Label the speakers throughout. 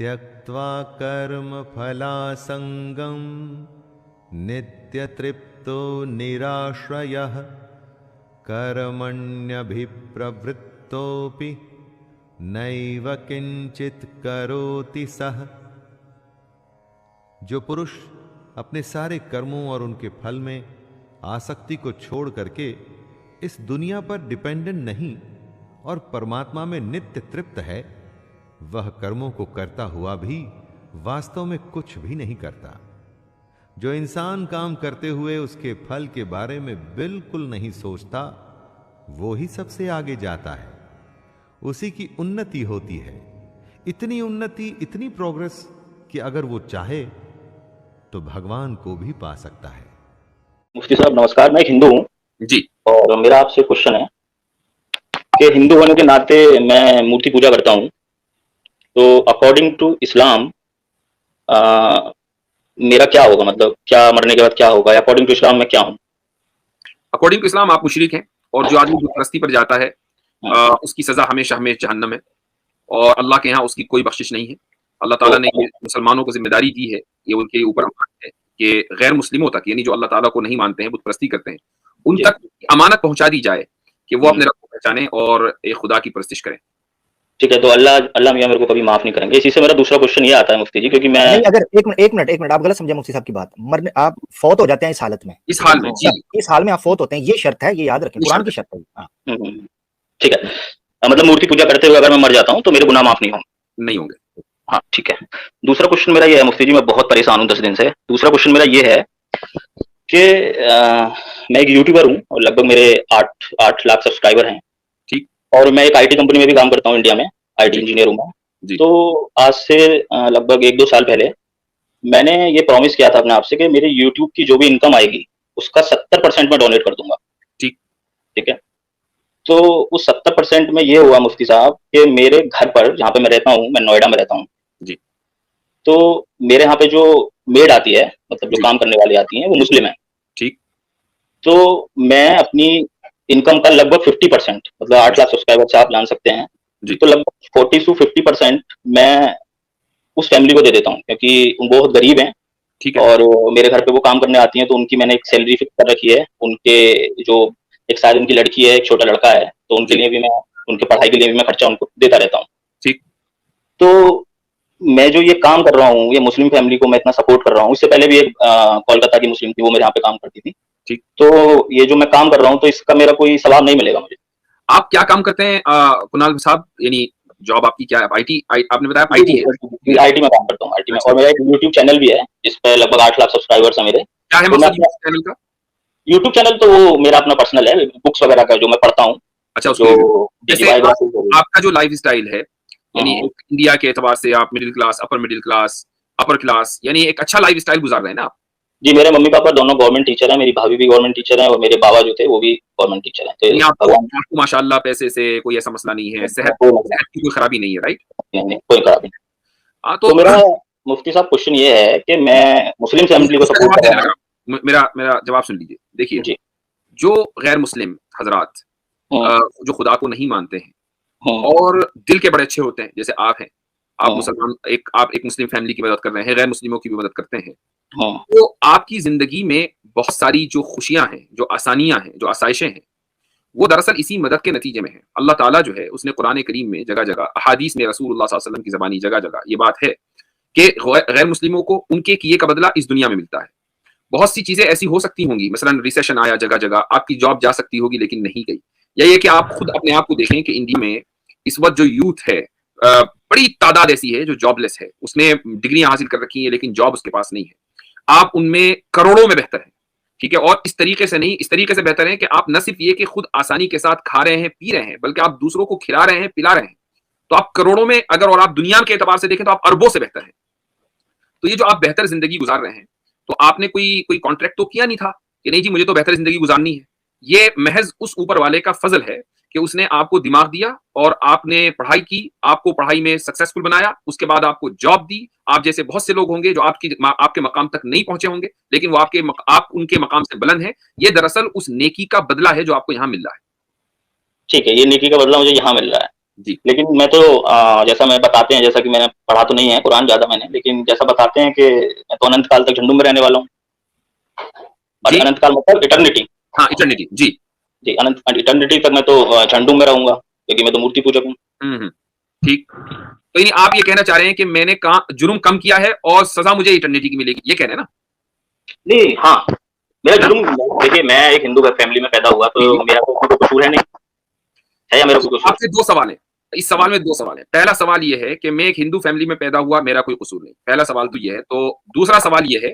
Speaker 1: त्यक्त्वा कर्मफलासङ्गं नित्यतृप्तो निराश्रयः कर्मण्यभिप्रवृत्तोऽपि नैव किंचित करोति सः। जो पुरुष अपने सारे कर्मों और उनके फल में आसक्ति को छोड़ करके इस दुनिया पर डिपेंडेंट नहीं और परमात्मा में नित्य तृप्त है, वह कर्मों को करता हुआ भी वास्तव में कुछ भी नहीं करता। जो इंसान काम करते हुए उसके फल के बारे में बिल्कुल नहीं सोचता, वो ही सबसे आगे जाता है, उसी की उन्नति होती है। इतनी उन्नति, इतनी प्रोग्रेस कि अगर वो चाहे तो भगवान को भी पा सकता है।
Speaker 2: मुफ्ती साहब नमस्कार, मैं एक हिंदू हूँ
Speaker 3: जी।
Speaker 2: और मेरा आपसे क्वेश्चन है कि हिंदू होने के नाते मैं मूर्ति पूजा करता हूँ, तो अकॉर्डिंग टू इस्लाम मेरा क्या होगा? मतलब क्या मरने के बाद क्या होगा? अकॉर्डिंग टू इस्लाम मैं क्या हूँ?
Speaker 3: अकॉर्डिंग टू इस्लाम आप मुशरिक हैं, और जो आदमी बुतपरस्ती पर जाता है उसकी सजा हमेशा हमेशा जहन्नम है, और अल्लाह के यहाँ उसकी कोई बख्शिश नहीं है। अल्लाह ताला ने ये मुसलमानों को जिम्मेदारी दी है, ये उनके ऊपर अमानत है कि गैर मुस्लिमों तक, यानी जो अल्लाह ताला को नहीं मानते हैं, बुतपरस्ती करते हैं, उन तक अमानत पहुंचा दी जाए कि वो अपने रब को पहचाने और एक खुदा की परस्तिश करें।
Speaker 2: ठीक है, तो अल्लाह मियां मेरे को कभी माफ नहीं करेंगे। इसी से मेरा दूसरा क्वेश्चन ये आता है मुफ्ती जी, क्योंकि मैं
Speaker 4: नहीं, अगर एक मिनट आप गलत समझे मुफ्ती साहब की बात। मरने आप फौत हो जाते हैं इस हालत में,
Speaker 3: इस हाल में, जी,
Speaker 4: इस हाल में आप फौत होते हैं, ये शर्त है, ये याद रखें, कुरान की शर्त है।
Speaker 2: ठीक है, मतलब मूर्ति पूजा करते हुए अगर मैं मर जाता हूँ तो मेरे गुनाह माफ नहीं होंगे? हाँ, ठीक है। दूसरा क्वेश्चन मेरा ये है मुफ्ती जी, मैं बहुत परेशान हूँ 10 दिन से। दूसरा क्वेश्चन मेरा ये है कि मैं एक यूट्यूबर हूँ और लगभग मेरे 8 लाख सब्सक्राइबर हैं।
Speaker 3: ठीक।
Speaker 2: और मैं एक आईटी कंपनी में भी काम करता हूँ, इंडिया में आईटी इंजीनियर हूँ मैं। तो आज से लगभग 1-2 साल पहले मैंने ये प्रॉमिस किया था अपने आप से कि मेरे यूट्यूब की जो भी इनकम आएगी उसका 70% मैं डोनेट कर दूंगा। ठीक है। तो उस 70% में ये हुआ मुफ्ती साहब कि मेरे घर पर, जहाँ पे मैं रहता हूँ, मैं नोएडा में रहता हूँ
Speaker 3: जी,
Speaker 2: तो मेरे यहाँ पे जो मेड आती है, मतलब जो काम करने वाली आती है, वो मुस्लिम है।
Speaker 3: ठीक।
Speaker 2: तो मैं अपनी इनकम का लगभग 50%, मतलब 8 लाख सब्सक्राइबर से आप जान सकते हैं, तो लगभग 40 से 50% मैं उस फैमिली को दे देता हूँ, क्योंकि वो बहुत गरीब हैं।
Speaker 3: ठीक है।
Speaker 2: और मेरे घर पे वो काम करने आती हैं, तो उनकी मैंने एक सैलरी फिक्स कर रखी है। उनके जो एक शायद उनकी लड़की है, एक छोटा लड़का है, तो उनके लिए भी मैं, उनके पढ़ाई के लिए भी मैं खर्चा उनको देता रहता हूँ।
Speaker 3: ठीक।
Speaker 2: तो मैं जो ये काम कर रहा हूँ, ये मुस्लिम फैमिली को मैं इतना सपोर्ट कर रहा हूँ। इससे पहले भी एक कोलकाता की मुस्लिम थी, वो मेरे यहाँ पे काम करती थी।
Speaker 3: ठीक।
Speaker 2: तो ये जो मैं काम कर रहा हूँ, तो इसका मेरा कोई सवाब नहीं मिलेगा मुझे।
Speaker 3: आप क्या काम करते हैं कुणाल साहब, यानी जॉब आपकी क्या है? आईटी, आपने बताया आईटी है?
Speaker 2: आईटी में काम करता हूँ, आईटी में। और मेरा एक यूट्यूब चैनल भी है जिस पे लगभग 8 लाख सब्सक्राइबर्स हैं मेरे।
Speaker 3: क्या है मतलब चैनल का?
Speaker 2: यूट्यूब चैनल तो वो मेरा अपना पर्सनल है, बुक्स वगैरह का जो मैं पढ़ता हूँ।
Speaker 3: अच्छा, जैसे आपका जो लाइफ स्टाइल है, यानी इंडिया के एतबार से आप मिडिल क्लास, अपर क्लास, यानी एक अच्छा लाइफ स्टाइल गुजार रहे हैं ना आप? जी, मेरे मम्मी पापा दोनों गवर्नमेंट टीचर हैं, मेरी भाभी भी गवर्नमेंट टीचर हैं, और मेरे बाबा जो थे वो भी गवर्नमेंट टीचर हैं। तो आपको माशाल्लाह पैसे से कोई ऐसा मसला नहीं है, सेहत की कोई खराबी नहीं है, राइट?
Speaker 2: नहीं, कोई खराबी नहीं। तो मेरा मुफ्ती साहब क्वेश्चन ये है कि मैं मुस्लिम फैमिली को सपोर्ट कर रहा हूँ।
Speaker 3: मेरा जवाब सुन लीजिए। देखिए, जो गैर मुस्लिम हजरात जो खुदा को नहीं मानते हैं और दिल के बड़े अच्छे होते हैं, जैसे आप हैं, आप मुसलमान, आप एक मुस्लिम फैमिली की मदद कर रहे हैं, गैर मुस्लिमों की भी मदद करते हैं, तो आपकी जिंदगी में बहुत सारी जो खुशियां हैं, जो आसानियां हैं, जो आसाइशें हैं, वो दरअसल इसी मदद के नतीजे में है। अल्लाह ताला जो है, उसने कुरान करीम में जगह जगह, अहादीस में रसूलुल्लाह सल्लल्लाहु अलैहि वसल्लम की ज़बानी जगह जगह ये बात है कि गैर मुस्लिमों को उनके किए का बदला इस दुनिया में मिलता है। बहुत सी चीजें ऐसी हो सकती होंगी, मसलन रिसेशन आया जगह जगह, आपकी जॉब जा सकती होगी लेकिन नहीं गई, या ये कि आप खुद अपने आप को देखें कि इंडिया में इस वक्त जो यूथ है, बड़ी तादाद ऐसी है जो जॉबलेस है, उसने डिग्रियां हासिल कर रखी है लेकिन जॉब उसके पास नहीं है। आप उनमें करोड़ों में बेहतर है, ठीक है? और इस तरीके से नहीं, इस तरीके से बेहतर है कि आप न सिर्फ ये कि खुद आसानी के साथ खा रहे हैं, पी रहे हैं, बल्कि आप दूसरों को खिला रहे हैं, पिला रहे हैं। तो आप करोड़ों में अगर, और आप दुनिया के एतबार से देखें तो आप अरबों से बेहतर है। तो ये जो आप बेहतर जिंदगी गुजार रहे हैं, तो आपने कोई कॉन्ट्रैक्ट तो किया नहीं था कि नहीं जी मुझे तो बेहतर जिंदगी गुजारनी है। ये महज उस ऊपर वाले का फजल है कि उसने आपको दिमाग दिया और आपने पढ़ाई की, आपको पढ़ाई में सक्सेसफुल बनाया, उसके बाद आपको जॉब दी। आप जैसे बहुत से लोग होंगे जो आपके मकाम तक नहीं पहुंचे होंगे, लेकिन वो आप उनके मकाम से बुलंद हैं। ये दरअसल उस नेकी का बदला है जो आपको यहाँ मिल रहा है।
Speaker 2: ठीक है, ये नेकी का बदला मुझे यहाँ मिल रहा है।
Speaker 3: जी।
Speaker 2: लेकिन मैं तो जैसा मैं बताते हैं, जैसा कि मैंने पढ़ा तो नहीं है कुरान ज़्यादा मैंने, लेकिन जैसा बताते हैं कि मैं तो अनंत काल तक झंडू में रहने वाला हूँ। और
Speaker 3: जी।
Speaker 2: अनंत काल मतलब इटर्निटी।
Speaker 3: हाँ, इटर्निटी। जी।
Speaker 2: जी, अनंत इटर्निटी तक मैं तो झंडू में रहूँगा, क्योंकि मैं तो मूर्ति पूजक हूँ।
Speaker 3: ठीक। तो यानी आप ये कहना चाह रहे हैं कि मैंने जुर्म कम किया है और सज़ा मुझे इटर्निटी की मिलेगी, ये कह रहे हैं ना?
Speaker 2: नहीं, हाँ, मेरा
Speaker 3: है ना?
Speaker 2: जुर्म, देखिए मैं एक हिंदू फैमिली में पैदा हुआ,
Speaker 3: जी।
Speaker 2: तो मेरा तो उसमें कोई कसूर है नहीं। है या मेरा
Speaker 3: तो
Speaker 2: कोई कसूर?
Speaker 3: आपसे 2 सवाल हैं। इस
Speaker 2: हुँ,
Speaker 3: सवाल में 2 सवाल हैं। पहला सवाल ये है कि मैं एक हिंदू फैमिली में पैदा हुआ, मेरा कोई कसूर नहीं। पहला सवाल तो ये है। तो दूसरा सवाल ये है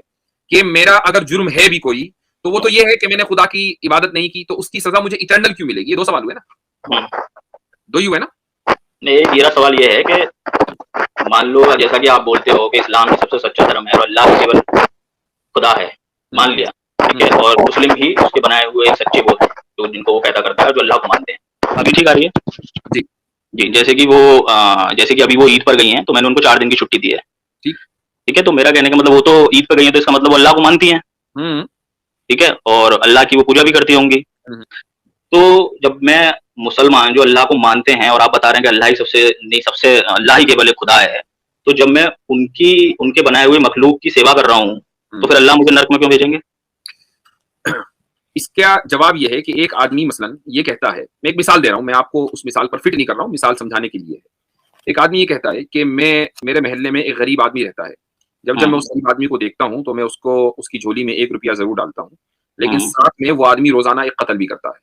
Speaker 3: कि मेरा अगर जुर्म है भी कोई, तो वो तो
Speaker 2: हुँ,
Speaker 3: ये है कि मैंने खुदा की इबादत नहीं की, तो उसकी सज़ा मुझे इटर्नल क्यों मिलेगी? ये 2 सवाल हुए ना?
Speaker 2: हुँ।
Speaker 3: 2 ही हुए ना?
Speaker 2: नहीं, मेरा सवाल ये है कि मान लो जैसा कि आप बोलते हो कि इस्लाम ही सबसे सच्चा धर्म है और अल्लाह केवल खुदा है,
Speaker 3: हुँ,
Speaker 2: मान लिया, ठीक
Speaker 3: हुँ।
Speaker 2: है? और मुस्लिम भी उसके बनाए हुए सच्चे वो हैं, जो जिनको वो पैदा करता है, जो अल्लाह को मानते हैं। अभी ठीक आ रही है?
Speaker 3: जी,
Speaker 2: जी, जैसे कि अभी वो ईद पर गई हैं, तो मैंने उनको 4 दिन की छुट्टी दी है,
Speaker 3: ठीक।
Speaker 2: ठीक है? तो मेरा कहने का मतलब वो तो ईद पे गई हैं, तो इसका मतलब वो अल्लाह को मानती हैं,
Speaker 3: हुँ,
Speaker 2: ठीक है? और अल्लाह की वो पूजा भी करती होंगी।
Speaker 3: हुँ।
Speaker 2: तो जब मैं मुसलमान जो अल्लाह को मानते हैं और आप बता रहे हैं कि अल्लाह ही सबसे नहीं, सबसे अल्लाह ही केवल एक खुदा है, तो जब मैं उनके बनाए हुए मखलूक की सेवा कर रहा हूँ, तो
Speaker 3: हुँ।
Speaker 2: फिर अल्लाह मुझे नर्क में क्यों भेजेंगे?
Speaker 3: इसका जवाब ये है कि एक आदमी मसलन ये कहता है, मैं एक मिसाल दे रहा हूँ, मैं आपको उस मिसाल पर फिट नहीं कर रहा हूँ, मिसाल समझाने के लिए है। एक आदमी ये कहता है कि मेरे मोहल्ले में एक गरीब आदमी रहता है। जब मैं
Speaker 2: हुँ,
Speaker 3: उस गरीब आदमी को देखता हूँ, तो मैं उसको उसकी झोली में ₹1 ज़रूर डालता हूँ। लेकिन
Speaker 2: हुँ,
Speaker 3: साथ में वो आदमी रोज़ाना एक कत्ल भी करता है।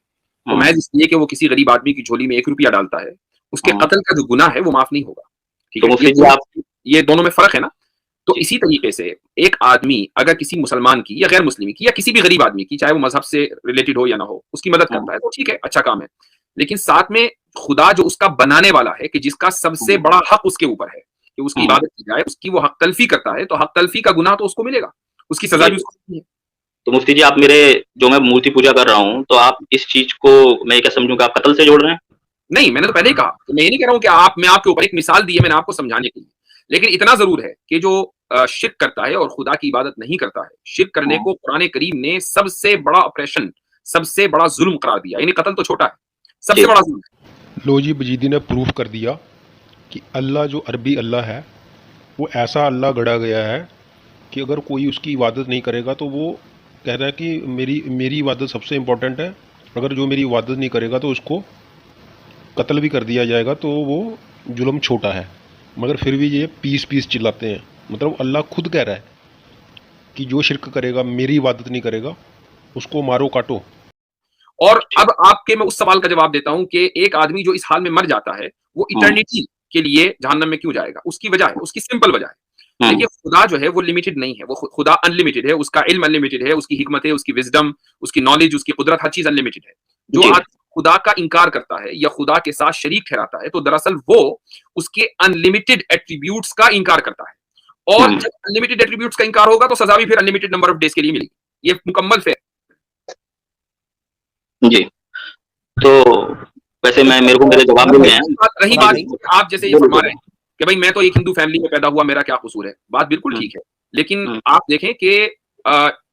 Speaker 3: तो
Speaker 2: हुँ,
Speaker 3: महज़ इसलिए कि वो किसी गरीब आदमी की झोली में ₹1 डालता है, उसके
Speaker 2: हुँ।
Speaker 3: कत्ल का जो गुनाह है, वो माफ़ नहीं होगा। ठीक
Speaker 2: तो
Speaker 3: है?
Speaker 2: मुफ्ती जी आप
Speaker 3: ये दोनों में फ़र्क है ना? तो
Speaker 2: जी,
Speaker 3: इसी तरीके से एक आदमी अगर किसी मुसलमान की या गैर मुस्लिम की या किसी भी गरीब आदमी की, चाहे वो मज़हब से रिलेटेड हो या ना हो, उसकी मदद
Speaker 2: हुँ,
Speaker 3: करता है, तो ठीक है, अच्छा काम है। लेकिन साथ में खुदा जो उसका बनाने वाला है, कि जिसका सबसे
Speaker 2: हुँ,
Speaker 3: बड़ा हक उसके ऊपर है, कि उसकी
Speaker 2: हुँ।
Speaker 3: इबादत की जाए, उसकी वो हक तलफ़ी करता है, तो हक तलफ़ी का गुनाह तो उसको मिलेगा। उसकी सज़ा
Speaker 2: जी,
Speaker 3: भी उसको मिलनी है।
Speaker 2: तो मुफ्ती जी आप मेरे जो मैं मूर्ति पूजा कर रहा हूँ, तो आप इस चीज़ को मैं ये क्या समझूँ कि आप कत्ल से जोड़ रहे हैं?
Speaker 3: नहीं, मैंने तो पहले ही कहा, कि मैं ये नहीं कह रहा हूँ कि मैं आपके ऊपर एक मिसाल दी है मैंने आपको समझाने के लिए। लेकिन इतना ज़रूर है कि जो शिर्क करता है और खुदा की इबादत नहीं करता है, शिर्क करने
Speaker 2: हुँ,
Speaker 3: को कुरान करीम ने सबसे बड़ा ऑपरेशन, सबसे बड़ा ज़ुल्म करार दिया। यानी कत्ल तो छोटा है, सबसे
Speaker 2: जी,
Speaker 3: बड़ा ज़ुल्म है।
Speaker 5: लो जी बजीदी ने प्रूफ कर दिया कि अल्लाह जो अरबी अल्लाह है वो ऐसा अल्लाह गढ़ा गया है कि अगर कोई उसकी इबादत नहीं करेगा तो वो कह रहा है कि मेरी मेरी इबादत सबसे इम्पोर्टेंट है, अगर जो मेरी इबादत नहीं करेगा तो उसको कत्ल भी कर दिया जाएगा, तो वो जुल्म छोटा है। मगर फिर भी ये पीस पीस चिल्लाते हैं। मतलब अल्लाह खुद कह रहा है कि जो शिरक करेगा, मेरी इबादत नहीं करेगा, उसको मारो काटो।
Speaker 3: और
Speaker 2: जी,
Speaker 3: अब आपके मैं उस सवाल का जवाब देता हूँ कि एक आदमी जो इस हाल में मर जाता है, वो
Speaker 2: हुँ,
Speaker 3: इटर्निटी के लिए जहन्नम में क्यों जाएगा? उसकी वजह है, उसकी सिंपल वजह है।
Speaker 2: हुँ,
Speaker 3: देखिए, खुदा जो है वो लिमिटेड नहीं है, वो खुदा अनलिमिटेड है, उसका इल्म अनलिमिटेड है, उसकी हिकमत है, उसकी विज़डम, उसकी नॉलेज, उसकी कुदरत, हर चीज़ अनलिमिटेड है। जो
Speaker 2: जी,
Speaker 3: आदमी खुदा का इनकार करता है या खुदा के साथ शरीक ठहराता है, तो दरअसल वो उसके अनलिमिटेड एट्रिब्यूट्स का इनकार करता है। और
Speaker 2: हुँ,
Speaker 3: जब अनलिमिटेड एट्रिब्यूट्स का इनकार होगा, तो सज़ा भी फिर अनलिमिटेड नंबर ऑफ डेज़ के लिए मिलेगी। ये मुकम्मल फेयर।
Speaker 2: जी। तो वैसे मैं
Speaker 3: देखिए,
Speaker 2: मेरे को मेरे जवाब
Speaker 4: कुनाल
Speaker 2: मिल
Speaker 4: भाई,
Speaker 2: गए हैं।
Speaker 3: रही
Speaker 4: कुनाल
Speaker 3: बात
Speaker 4: भाई,
Speaker 3: आप जैसे ये
Speaker 2: बोलिए,
Speaker 3: फरमा रहे
Speaker 2: बोलिए।
Speaker 3: हैं कि भाई मैं तो एक हिंदू फैमिली में पैदा हुआ, मेरा क्या कसूर है? बात बिल्कुल
Speaker 2: हुँ,
Speaker 3: ठीक है। लेकिन
Speaker 2: हुँ,
Speaker 3: आप देखें कि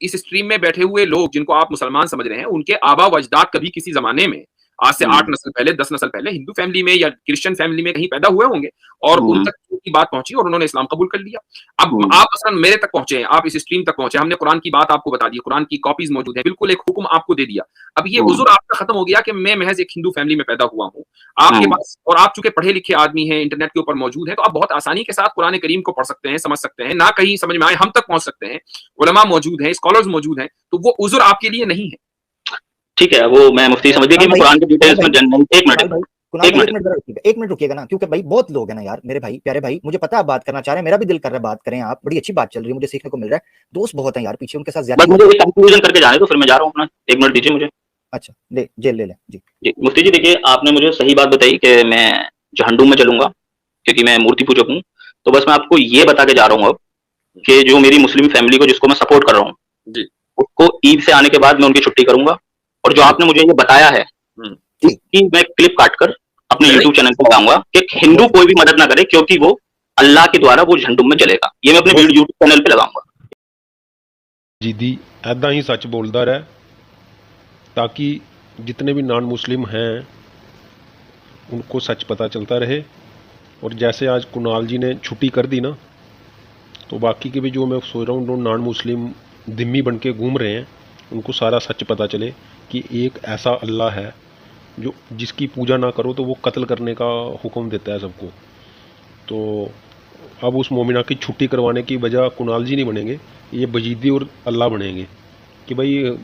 Speaker 3: इस स्ट्रीम में बैठे हुए लोग जिनको आप मुसलमान समझ रहे हैं, उनके आबा व अजदाद कभी किसी ज़माने में, आज से 8
Speaker 2: हुँ,
Speaker 3: नस्ल पहले, 10 नस्ल पहले हिंदू फैमिली में या क्रिश्चियन फैमिली में कहीं पैदा हुए होंगे और उन
Speaker 2: हुँ,
Speaker 3: तक की बात पहुँची और उन्होंने इस्लाम कबूल कर लिया। अब
Speaker 2: हुँ,
Speaker 3: आप मसलन मेरे तक पहुँचे हैं, आप इस स्ट्रीम तक पहुँचे, हमने कुरान की बात आपको बता दी, कुरान की कॉपीज़ मौजूद हैं, बिल्कुल एक हुक्म आपको दे दिया। अब ये
Speaker 2: हुँ,
Speaker 3: उज़्र आपका खत्म हो गया कि मैं महज़ एक हिंदू फैमिली में पैदा हुआ हूँ। आपके
Speaker 2: हुँ,
Speaker 3: पास और आप चूँकि पढ़े लिखे आदमी हैं, इंटरनेट के ऊपर मौजूद हैं, तो आप बहुत आसानी के साथ कुरान करीम को पढ़ सकते हैं, समझ सकते हैं, ना कहीं समझ में आए हम तक पहुँच सकते हैं। उलमा मौजूद हैं, स्कॉलर्स मौजूद हैं, तो वो उज़्र आपके लिए नहीं है।
Speaker 2: ठीक है, वो मैं मुफ्ती समझ गया कि
Speaker 4: कुणाल
Speaker 2: मैं
Speaker 4: भाई,
Speaker 2: कुरान की
Speaker 4: कुणाल
Speaker 2: डिटेल्स में
Speaker 4: भाई,
Speaker 2: जन नहीं, 1
Speaker 4: कुणाल
Speaker 2: मिनट,
Speaker 4: भाई, कुणाल
Speaker 2: 1
Speaker 4: भाई, 1
Speaker 2: मिनट।
Speaker 4: मिनट जरा रुकिएगा, 1 मिनट रुकिएगा ना, क्योंकि भाई बहुत लोग हैं ना यार, मेरे भाई, प्यारे भाई, मुझे पता है आप बात करना चाह रहे हैं, मेरा भी दिल कर रहा है बात करें आप, बड़ी अच्छी बात चल रही है, मुझे सीखने को मिल रहा है। दोस्त बहुत हैं यार पीछे, उनके साथ
Speaker 2: बस
Speaker 4: ज्यादती
Speaker 2: मुझे
Speaker 4: मत
Speaker 2: एक कंक्लूजन करके जाने दो, फिर मैं जा रहा हूँ अपना। 1 मिनट दीजिए मुझे।
Speaker 4: अच्छा, ले जेल ले लें। जी,
Speaker 2: जी, मुफ्ती जी देखिए, आपने मुझे सही बात बताई कि मैं जहन्नुम में चलूँगा, क्योंकि मैं मूर्ति पूजक हूँ। तो बस मैं आपको ये बता के जा रहा हूँ अब कि जो मेरी मुस्लिम फैमिली को जिसको मैं सपोर्ट कर रहा हूँ,
Speaker 3: जी,
Speaker 2: उसको ईद से आने के बाद मैं उनकी छुट्टी करूँगा। और जो
Speaker 3: जी।
Speaker 2: आपने मुझे ये बताया है,
Speaker 3: हुँ,
Speaker 4: ठीक,
Speaker 2: इसकी मैं क्लिप काटकर अपने
Speaker 3: लग रही
Speaker 2: यूट्यूब चैनल पे लगाऊँगा कि हिंदू
Speaker 4: बहुत
Speaker 2: कोई भी मदद ना करे, क्योंकि वो अल्लाह के द्वारा वो झंडुम में जलेगा। ये मैं अपने
Speaker 4: बहुत
Speaker 2: यूट्यूब चैनल पे लगाऊँगा।
Speaker 5: जीदी ऐदा ही सच बोलता रहे, ताकि जितने भी नॉन मुस्लिम हैं उनको सच पता चलता रहे। और जैसे आज कुणाल जी ने छुट्टी कर दी ना, तो बाकी के भी जो मैं सोच रहा हूँ जो नॉन मुस्लिम दिम्मी बन के घूम रहे हैं, उनको सारा सच पता चले कि एक ऐसा अल्लाह है जो जिसकी पूजा ना करो तो वो कत्ल करने का हुक्म देता है सबको। तो अब उस मोमिना की छुट्टी करवाने की वजह कुणाल जी नहीं बनेंगे, ये बजीदी और अल्लाह बनेंगे कि भाई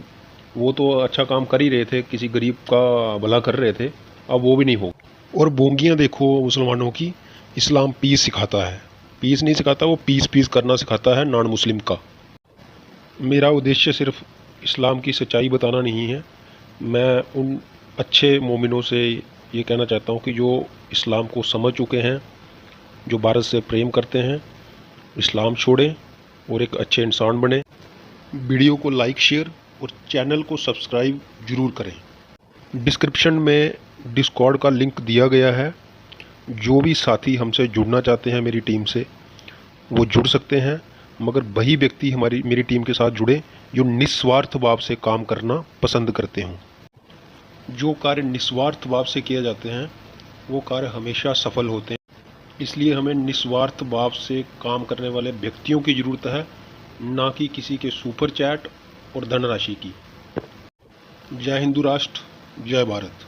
Speaker 5: वो तो अच्छा काम कर ही रहे थे, किसी गरीब का भला कर रहे थे, अब वो भी नहीं हो। और बोंगियाँ देखो मुसलमानों की, इस्लाम पीस सिखाता है, पीस नहीं सिखाता, वो पीस करना सिखाता है नॉन मुस्लिम का। मेरा उद्देश्य सिर्फ इस्लाम की सच्चाई बताना नहीं है, मैं उन अच्छे मोमिनों से ये कहना चाहता हूँ कि जो इस्लाम को समझ चुके हैं, जो भारत से प्रेम करते हैं, इस्लाम छोड़ें और एक अच्छे इंसान बने। वीडियो को लाइक, शेयर और चैनल को सब्सक्राइब ज़रूर करें। डिस्क्रिप्शन में डिस्कॉर्ड का लिंक दिया गया है, जो भी साथी हमसे जुड़ना चाहते हैं मेरी टीम से वो जुड़ सकते हैं, मगर वही व्यक्ति मेरी टीम के साथ जुड़े जो निस्वार्थ भाव से काम करना पसंद करते हों। जो कार्य निस्वार्थ भाव से किए जाते हैं वो कार्य हमेशा सफल होते हैं, इसलिए हमें निस्वार्थ भाव से काम करने वाले व्यक्तियों की ज़रूरत है, ना कि किसी के सुपर चैट और धनराशि की। जय हिंदू राष्ट्र, जय भारत।